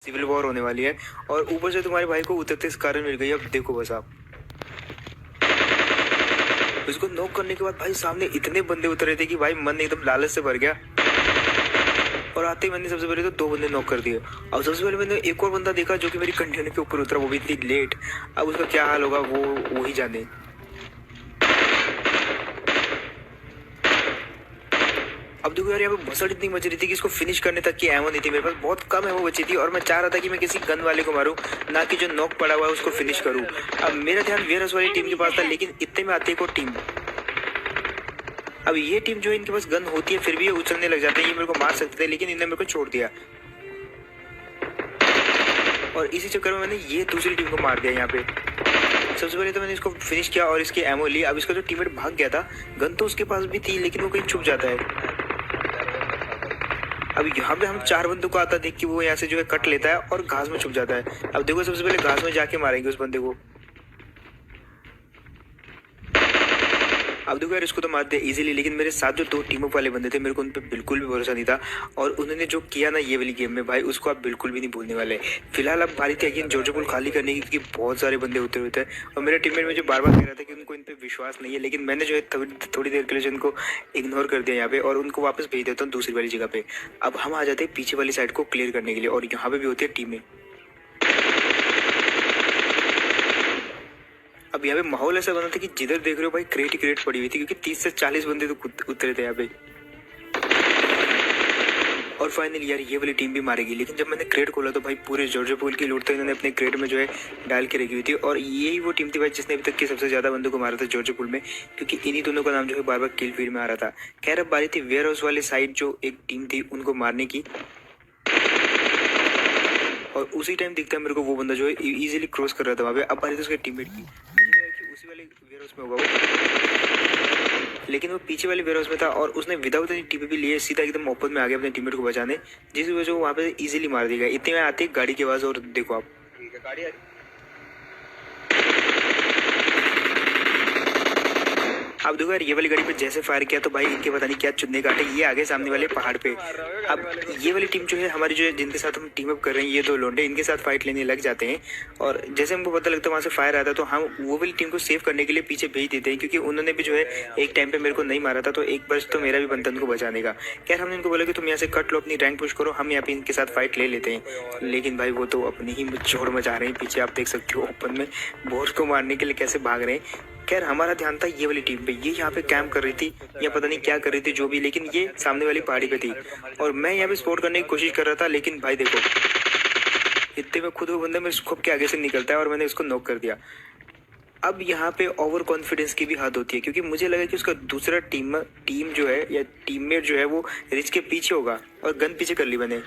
Civil war होने वाली है और ऊपर से तुम्हारे भाई को उतरते इस कारण मिल गई। अब देखो बस आप उसको नॉक करने के बाद भाई सामने इतने बंदे उतर रहे थे कि भाई मन एकदम लालच से भर गया और आते ही मैंने सबसे पहले तो 2 बंदे नॉक कर दिए। अब सबसे पहले मैंने एक और बंदा देखा जो कि मेरी कंटेनर के ऊपर उतरा, वो भी इतनी लेट। अब उसका क्या हाल होगा वो ही जाने। अब देखो यार, यहाँ पे भसड़ इतनी मच रही थी कि इसको फिनिश करने तक की एमो नहीं थी मेरे पास, बहुत कम एमो बची थी और मैं चाह रहा था कि मैं किसी गन वाले को मारूं, ना कि जो नॉक पड़ा हुआ है उसको फिनिश करूं। अब मेरा ध्यान वेयरहाउस वाली टीम के पास था, लेकिन इतने में आती है एक टीम। अब ये टीम जो है इनके पास गन होती है फिर भी ये उछलने लग जाते हैं, ये मेरे को मार सकते थे लेकिन इन्होंने मेरे को छोड़ दिया और इसी चक्कर में मैंने ये दूसरी टीम को मार दिया। यहाँ पे सबसे पहले तो मैंने इसको फिनिश किया और इसकी एमो ली। अब इसका जो टीममेट भाग गया था, गन तो उसके पास भी थी लेकिन वो कहीं छुप जाता है। अब यहाँ पे हम 4 बंदों को आता देख के वो यहाँ से जो है कट लेता है और घास में छुप जाता है। अब देखो सबसे पहले घास में जाके मारेंगे उस बंदे को। अब देखो यार, इसको तो मार दिया इजीली, लेकिन मेरे साथ जो 2 टीमों वाले बंदे थे मेरे को उन पे बिल्कुल भी भरोसा नहीं था और उन्होंने जो किया ना ये वाली गेम में भाई, उसको आप बिल्कुल भी नहीं भूलने वाले। फिलहाल अब बारी थी अगेन जॉर्जिया पूल खाली करने की, क्योंकि बहुत सारे बंदे उतरे हुए थे और मेरा टीममेट मुझे बार बार कह रहा था कि उनको इन पे विश्वास नहीं है, लेकिन मैंने जो है थोड़ी देर के लिए उनको इग्नोर कर दिया यहाँ पे और उनको वापस भेज देता हूँ दूसरी वाली जगह पे। अब हम आ जाते हैं पीछे वाली साइड को क्लियर करने के लिए और यहाँ पे भी होती है टीमें। अब यहाँ पे माहौल ऐसा बना था कि जिधर देख रहे हो भाई क्रेट ही क्रेट पड़ी हुई थी, क्योंकि 30 से 40 बंदे तो उतरे थे यहाँ पे। और फाइनली यार ये वाली टीम भी मारेगी, लेकिन जब मैंने क्रेट खोला तो भाई पूरे जॉर्जिया पूल की लूट तो इन्होंने अपने क्रेट में जो है डाल के रखी हुई थी और यही वो टीम थी भाई जिसने अभी तक के सबसे ज्यादा बंदों को मारा था जॉर्जिया पूल में, क्योंकि इन्हीं दोनों का नाम जो है बार बार किल फीड में आ रहा था। खैर अब बारी थी वेयरहाउस वाले साइड जो एक टीम थी उनको मारने की और उसी टाइम दिखता है मेरे को वो बंदा जो है इजीली क्रॉस कर रहा था वहाँ पे। अब बारी थी उसके टीममेट की, उसी वाले वेयरहाउस में होगा वो, लेकिन वो पीछे वाले वेयरहाउस में था और उसने विदाउट एनी टीपीपी लिए सीधा एकदम ओपन में आ गया अपने टीममेट को बचाने, जिस वजह से वो वहाँ पे इजीली मार दिया गया। इतने में आती है गाड़ी की आवाज और देखो आप, ठीक है गाड़ी आ रही। अब देखो यार ये वाली गाड़ी पे जैसे फायर किया तो भाई इनके पता नहीं क्या चुनने काटे, ये आगे सामने वाले पहाड़ पे। अब ये वाली टीम जो है हमारी जो है जिनके साथ हम टीम अप कर रहे हैं, ये 2 लोंडे इनके साथ फाइट लेने लग जाते हैं और जैसे हमको पता लगता है वहां से फायर आता है तो हम वो वाली टीम को सेव करने के लिए पीछे भेज देते हैं, क्योंकि उन्होंने भी जो है एक टाइम पे मेरे को नहीं मारा था तो एक बार तो मेरा भी बनता उनको बचाने का। खैर हमने इनको बोला कि तुम यहाँ से कट लो, अपनी रैंक पुश करो, हम यहाँ पे इनके साथ फाइट ले लेते हैं, लेकिन भाई वो तो अपनी ही जोर मचा रहे हैं। पीछे आप देख सकते हो ओपन में बोट को मारने के लिए कैसे भाग रहे हैं। खैर हमारा ध्यान था ये वाली टीम पे, ये यहाँ पे कैंप कर रही थी या पता नहीं क्या कर रही थी जो भी, लेकिन ये सामने वाली पहाड़ी पे थी और मैं यहाँ पे स्पॉट करने की कोशिश कर रहा था, लेकिन भाई देखो इतने में खुद वो बंदा मेरे स्कोप के आगे से निकलता है और मैंने उसको नॉक कर दिया। अब यहाँ पे ओवर कॉन्फिडेंस की भी हद होती है, क्योंकि मुझे लगा कि उसका दूसरा टीम जो है या टीममेट जो है वो रिच के पीछे होगा और गन पीछे कर ली मैंने।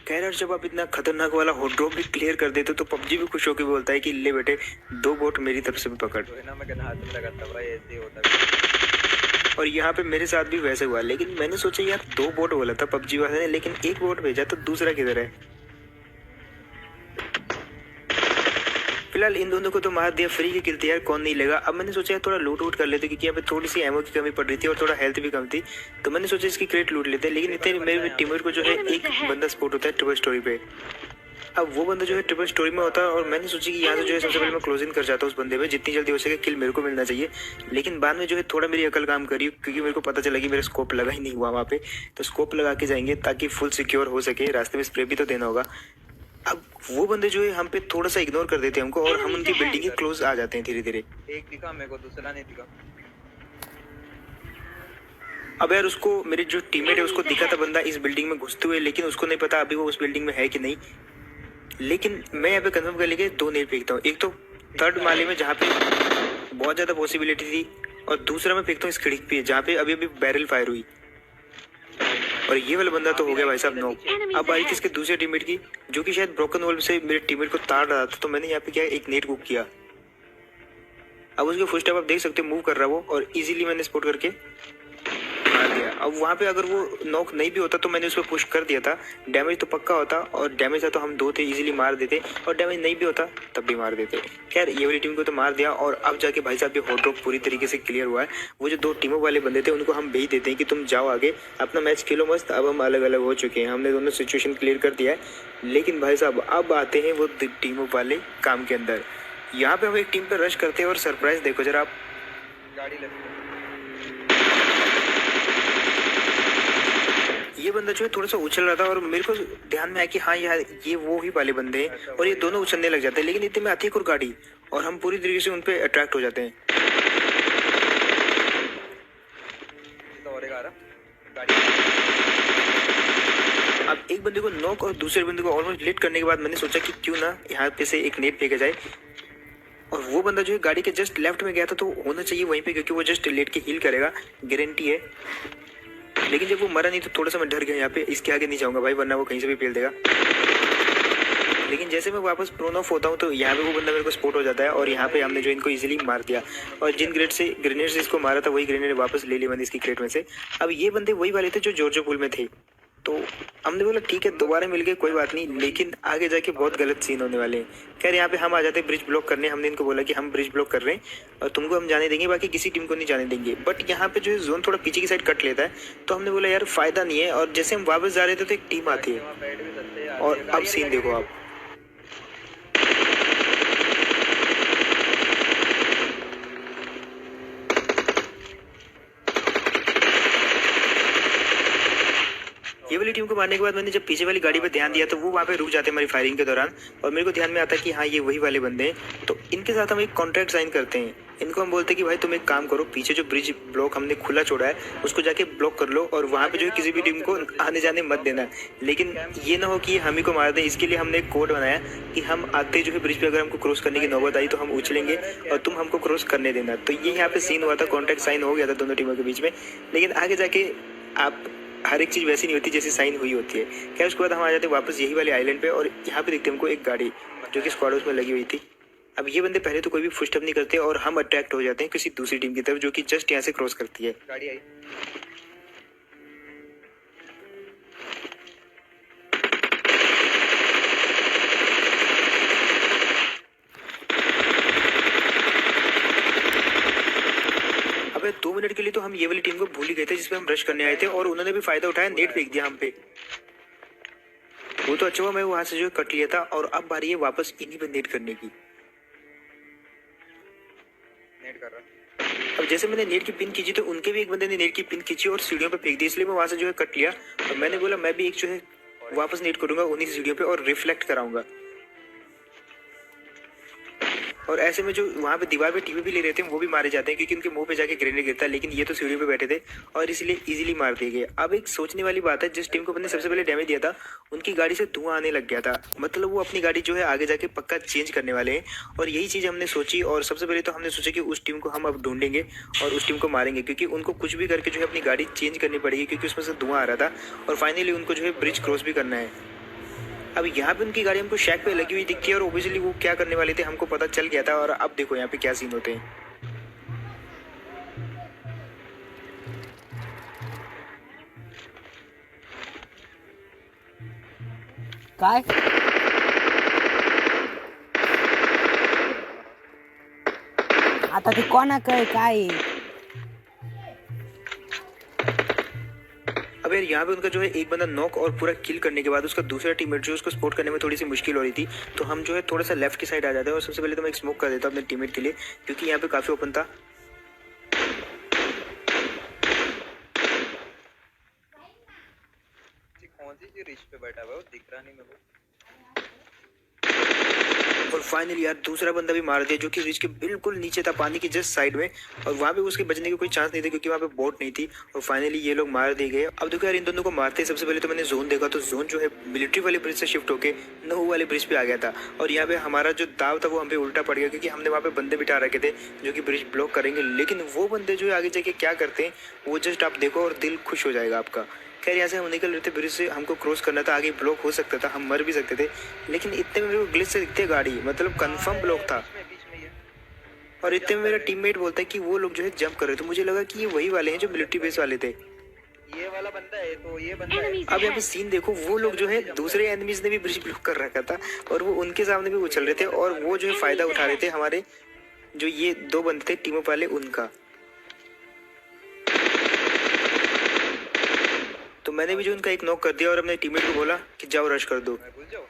खैर जब आप इतना खतरनाक वाला हॉट ड्रॉप भी क्लियर कर देते तो पबजी भी खुश होकर बोलता है कि ले बेटे 2 बोट मेरी तरफ से भी पकड़। और यहाँ पे मेरे साथ भी वैसे हुआ, लेकिन मैंने सोचा यार 2 बोट बोला था पबजी वाले ने, लेकिन 1 बोट भेजा तो दूसरा किधर है। फिलहाल इन दोनों को तो मार दिया, फ्री की किल थी यार, कौन नहीं लगा। अब मैंने सोचा यार थोड़ा लूट वूट कर लेते, क्योंकि यहाँ पे थोड़ी सी एमो की कमी पड़ रही थी और थोड़ा हेल्थ भी कम थी, तो मैंने सोचा इसकी क्रेट लूट लेते हैं। लेकिन इतने मेरे टीममेट को जो है एक बंदा स्पॉट होता है ट्रिपल स्टोरी पे। अब वो बंदा जो है ट्रिपल स्टोरी में होता है और मैंने सोची कि यहाँ से जो है सबसे पहले मैं क्लोजिंग कर जाता हूँ उस बंदे पे, जितनी जल्दी हो सके किल मेरे को मिलना चाहिए। लेकिन बाद में जो है थोड़ा मेरी अकल काम करी, क्योंकि मेरे को पता चला कि मेरा स्कोप लगा ही नहीं हुआ वहाँ पे, तो स्कोप लगा के जाएंगे ताकि फुल सिक्योर हो सके, रास्ते में स्प्रे भी तो देना होगा। अब वो बंदे जो है हम पे थोड़ा सा इग्नोर कर देते हैं हमको और हम उनकी बिल्डिंग के क्लोज आ जाते हैं धीरे धीरे। एक दिखा मेरे को, दूसरा नहीं दिखा। अब यार उसको मेरे जो टीममेट है उसको दिखा था बंदा इस बिल्डिंग में घुसते हुए, लेकिन उसको नहीं पता अभी वो उस बिल्डिंग में है कि नहीं। लेकिन मैं यहाँ पे कंफर्म कर लेके 2 नेट फेंकता हूँ, एक तो 3rd माले में जहाँ पे बहुत ज्यादा पॉसिबिलिटी थी और दूसरा मैं फेंकता हूँ इस खिड़की पे जहाँ पे अभी अभी बैरल फायर हुई। और ये वाला बंदा तो हो गया भाई साहब नॉक। अब आई थी इसके दूसरे टीममेट की, जो कि शायद ब्रोकन वॉल से मेरे टीममेट को ताड़ रहा था, तो मैंने यहाँ पे क्या एक नेट कुक किया। अब उसके फुट स्टेप आप देख सकते हो मूव कर रहा वो और इजीली मैंने स्पॉट करके मार दिया। अब वहाँ पे अगर वो नॉक नहीं भी होता तो मैंने उस पर पुश कर दिया था, डैमेज तो पक्का होता, और डैमेज था तो हम 2 थे इजीली मार देते, और डैमेज नहीं भी होता तब भी मार देते। खैर ये वाली टीम को तो मार दिया, और अब जाके भाई साहब ये हॉट ड्रॉप पूरी तरीके से क्लियर हुआ है। वो जो 2 टीमों वाले बंदे थे उनको हम भेज देते हैं कि तुम जाओ आगे अपना मैच खेलो मस्त। अब हम अलग अलग हो चुके हैं, हमने दोनों सिचुएशन क्लियर कर दिया है। लेकिन भाई साहब अब आते हैं वो टीमों वाले काम के अंदर। यहाँ पे हम एक टीम पे रश करते हैं और सरप्राइज देखो जरा आप। गाड़ी लेफ्ट ये बंदा जो है थोड़ा सा उछल रहा था और मेरे को ध्यान में आया कि हाँ यार ये वो ही वाले बंदे हैं, और ये दोनों उछलने लग जाते हैं। लेकिन इतने में आती है एक और गाड़ी और हम पूरी तरीके से उन पे अट्रैक्ट हो जाते हैं। तो और एक आ रहा गाड़ी। अब एक बंदे को नॉक और दूसरे बंदे को ऑलमोस्ट लेट करने के बाद मैंने सोचा कि क्यों ना यहाँ पे से एक नेट फेंका जाए, और वो बंदा जो है गाड़ी के जस्ट लेफ्ट में गया था तो होना चाहिए वहीं पे, क्योंकि वो जस्ट लेट के हील करेगा, गारंटी है। लेकिन जब वो मरा नहीं तो थोड़ा सा मैं डर गया यहाँ पे, इसके आगे नहीं जाऊंगा भाई वरना वो कहीं से भी पेल देगा। लेकिन जैसे मैं वापस प्रोन ऑफ होता हूँ तो यहाँ पे वो बंदा मेरे को स्पॉट हो जाता है, और यहाँ पे हमने जो इनको इजीली मार दिया, और जिन ग्रेनेड से इसको मारा था वही ग्रेनेड वापस ले ली मैंने इसकी क्रेट में से। अब ये बंदे वही वाले थे जो जॉर्जो पूल में थे, तो हमने बोला ठीक है दोबारा मिल गए कोई बात नहीं, लेकिन आगे जाके बहुत गलत सीन होने वाले हैं। खैर यहाँ पे हम आ जाते हैं ब्रिज ब्लॉक करने। हमने इनको बोला कि हम ब्रिज ब्लॉक कर रहे हैं और तुमको हम जाने देंगे, बाकी किसी टीम को नहीं जाने देंगे। बट यहाँ पे जो है जोन थोड़ा पीछे की साइड कट लेता है, तो हमने बोला यार फायदा नहीं है, और जैसे हम वापस जा रहे थे तो एक टीम आती है, बैठ भी सकते हैं। और अब सीन देखो आप। ये वाली टीम को मारने के बाद मैंने जब पीछे वाली गाड़ी पे ध्यान दिया तो वो वहाँ पे रुक जाते हमारी फायरिंग के दौरान, और मेरे को ध्यान में आता कि हाँ ये वही वाले बंदे हैं। तो इनके साथ हम एक कॉन्ट्रैक्ट साइन करते हैं। इनको हम बोलते हैं कि भाई तुम एक काम करो, पीछे जो ब्रिज ब्लॉक हमने खुला छोड़ा है उसको जाके ब्लॉक कर लो, और वहाँ पे जो है किसी भी टीम को आने जाने मत देना। लेकिन ये ना हो कि हम ही को मार दें, इसके लिए हमने एक कोड बनाया कि हम आते जो है ब्रिज पे अगर हमको क्रॉस करने की नौबत आई तो हम उछलेंगे और तुम हमको क्रॉस करने देना। तो ये यहाँ पे सीन हुआ था, कॉन्ट्रैक्ट साइन हो गया था दोनों टीमों के बीच में। लेकिन आगे जाके आप हर एक चीज़ वैसी नहीं होती जैसी साइन हुई होती है। क्या उसके बाद हम आ जाते हैं वापस यही वाले आइलैंड पे, और यहाँ पे देखते हैं हमको एक गाड़ी जो कि स्क्वाड में लगी हुई थी। अब ये बंदे पहले तो कोई भी फुटस्टेप नहीं करते और हम अट्रैक्ट हो जाते हैं किसी दूसरी टीम की तरफ जो कि जस्ट यहाँ से क्रॉस करती है। गाड़ी आई। अबे 2 मिनट के लिए तो हम ये वाली टीम को भूल ही गए थे जिसपे हम रश करने आए थे, और उन्होंने भी फायदा उठाया, नेट फेंक दिया हम पे। वो तो अच्छा हुआ मैं वहां से जो कट लिया था, और अब बारी है वापस इन्हीं पे नेट करने की। नेट कर रहा। अब जैसे मैंने नेट की पिन खींची तो उनके भी एक बंदे ने नेट की पिन खींची और सीढ़ियों पे फेंक दी, इसलिए मैं वहां से जो है कट लिया, और मैंने बोला मैं भी एक जो है वापस नेट करूंगा उन्हीं सीढ़ियों पे और रिफ्लेक्ट कराऊंगा। और ऐसे में जो वहाँ पे दीवार पे टीवी भी ले रहे थे वो भी मारे जाते हैं, क्योंकि उनके मुंह पे जाके ग्रेनेड गिरता है। लेकिन ये तो सीढ़ी पे बैठे थे और इसलिए इजीली मार दिए गए। अब एक सोचने वाली बात है, जिस टीम को मैंने सबसे पहले डैमेज दिया था उनकी गाड़ी से धुआं आने लग गया था, मतलब वो अपनी गाड़ी जो है आगे जाके पक्का चेंज करने वाले हैं। और यही चीज़ हमने सोची, और सबसे पहले तो हमने सोचा कि उस टीम को हम अब ढूंढेंगे और उस टीम को मारेंगे, क्योंकि उनको कुछ भी करके जो है अपनी गाड़ी चेंज करनी पड़ेगी, क्योंकि उसमें से धुआं आ रहा था। और फाइनली उनको जो है ब्रिज क्रॉस भी करना है। अब यहाँ पे उनकी गाड़ी हमको शैक पे लगी हुई दिखती है, और ओबियसली वो क्या करने वाले थे हमको पता चल गया था। और अब देखो यहाँ पे क्या सीन होते हैं। काय आता ते कोणाकडे काय आहे? अब यार यहाँ पे उनका जो है एक बंदा नॉक और पूरा किल करने के बाद उसका दूसरा टीममेट जो है उसको सपोर्ट करने में थोड़ी सी मुश्किल हो रही थी, तो हम जो है थोड़ा सा लेफ्ट की साइड आ जाते हैं। और सबसे पहले तो मैं एक स्मोक कर देता हूँ अपने टीममेट के लिए, क्योंकि यहाँ पे काफी ओपन था। कौन सी रिच पे बैठा हुआ है वो दिख रहा नहीं मेरे को। और फाइनली यार दूसरा बंदा भी मार दिया, जो कि रिच के बिल्कुल नीचे था, पानी की जस्ट साइड में, और वहाँ पे उसके बचने की कोई चांस नहीं था क्योंकि वहाँ पे बोट नहीं थी। और फाइनली ये लोग मार दिए गए। अब देखो यार इन दोनों को मारते सबसे पहले तो मैंने जोन देखा, तो जोन जो है मिलिट्री वाले ब्रिज से शिफ्ट होके नहू वाले ब्रिज पे आ गया था। और यहाँ पे हमारा जो दाव था वो हम पे उल्टा पड़ गया, क्योंकि हमने वहाँ पे बंदे बिठा रखे थे जो कि ब्रिज ब्लॉक करेंगे। लेकिन वो बंदे जो है आगे जाके क्या करते हैं वो जस्ट आप देखो और दिल खुश हो जाएगा आपका। खैर यहाँ से हम निकल रहे थे ब्रिज से, हमको क्रॉस करना था, आगे ब्लॉक हो सकता था, हम मर भी सकते थे। लेकिन इतने में मेरे को ग्लिच से दिखते गाड़ी, मतलब कंफर्म ब्लॉक था। बीच में ये और इतने में मेरा टीममेट बोलता है कि वो लोग जो है जंप कर रहे थे, तो मुझे लगा कि ये वही वाले हैं जो मिलिट्री बेस वाले थे। ये वाला बंदा है, तो ये बंदा है। Enemies अब यहाँ पे ahead. सीन देखो, वो लोग जो है दूसरे एनिमीज ने भी ब्रिज ब्लॉक कर रखा था और वो उनके सामने भी उछल रहे थे और वो जो है फायदा उठा रहे थे हमारे जो ये दो बंदे थे टीम अप वाले उनका। तो मैंने भी जो उनका एक नॉक कर दिया और अपने टीममेट को बोला कि जाओ रश कर दो। मैं भूल जाऊँ।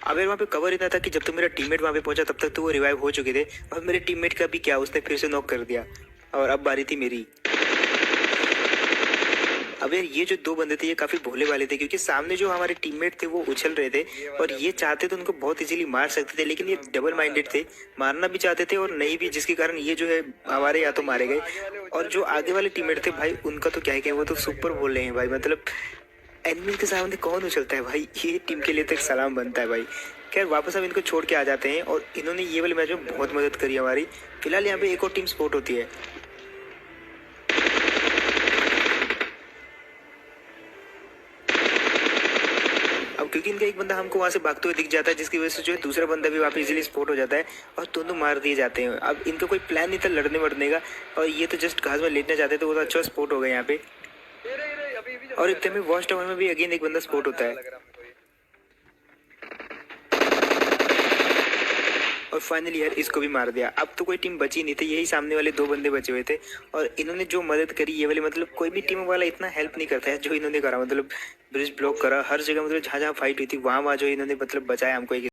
अब यार वहाँ पे कवर इतना था कि जब तक मेरा टीममेट वहाँ पे पहुंचा तब तक तो वो रिवाइव हो चुके थे और मेरे टीममेट का भी क्या, उसने फिर से नॉक कर दिया और अब बारी थी मेरी। अब यार ये जो दो बंदे थे ये काफी भोले वाले थे क्योंकि सामने जो हमारे टीममेट थे वो उछल रहे थे और ये चाहते तो उनको बहुत इजीली मार सकते थे, लेकिन ये डबल माइंडेड थे, मारना भी चाहते थे और नहीं भी, जिसके कारण ये जो है हमारे या तो मारे गए। और जो आगे वाले टीममेट थे भाई उनका तो क्या ही कहें, वो तो सुपर बोल रहे हैं भाई, मतलब एनिमी के सामने कौन उछलता है भाई, ये टीम के लिए तो एक सलाम बनता है भाई। खैर वापस हम इनको छोड़ के आ जाते हैं और इन्होंने ये वाले मैच में बहुत मदद करी हमारी। फिलहाल यहाँ पे एक और टीम स्पोर्ट होती है। अब क्योंकि इनका एक बंदा हमको वहाँ से भागते हुए दिख जाता है जिसकी वजह से जो है दूसरा बंदा भी वहाँ पे इजीली स्पॉट हो जाता है और दोनों मार दिए जाते हैं। अब इनका कोई प्लान नहीं था लड़ने वड़ने का और ये तो जस्ट घास में लेटना चाहते थे, वो तो अच्छा स्पॉट हो गया यहाँ पे। अभी और इतने में वॉच टावर में भी अगेन एक बंदा स्पॉट होता है लग रहा मेरे को ये। और फाइनली यार इसको भी मार दिया। अब तो कोई टीम बची नहीं थी, यही सामने वाले दो बंदे बचे हुए थे और इन्होंने जो मदद करी ये वाले, मतलब कोई भी टीम वाला इतना हेल्प नहीं करता है जो इन्होंने करा, मतलब ब्रिज ब्लॉक करा हर जगह, मतलब जहाँ जहाँ फाइट हुई थी वहाँ जो इन्होंने मतलब बचाया हमको एक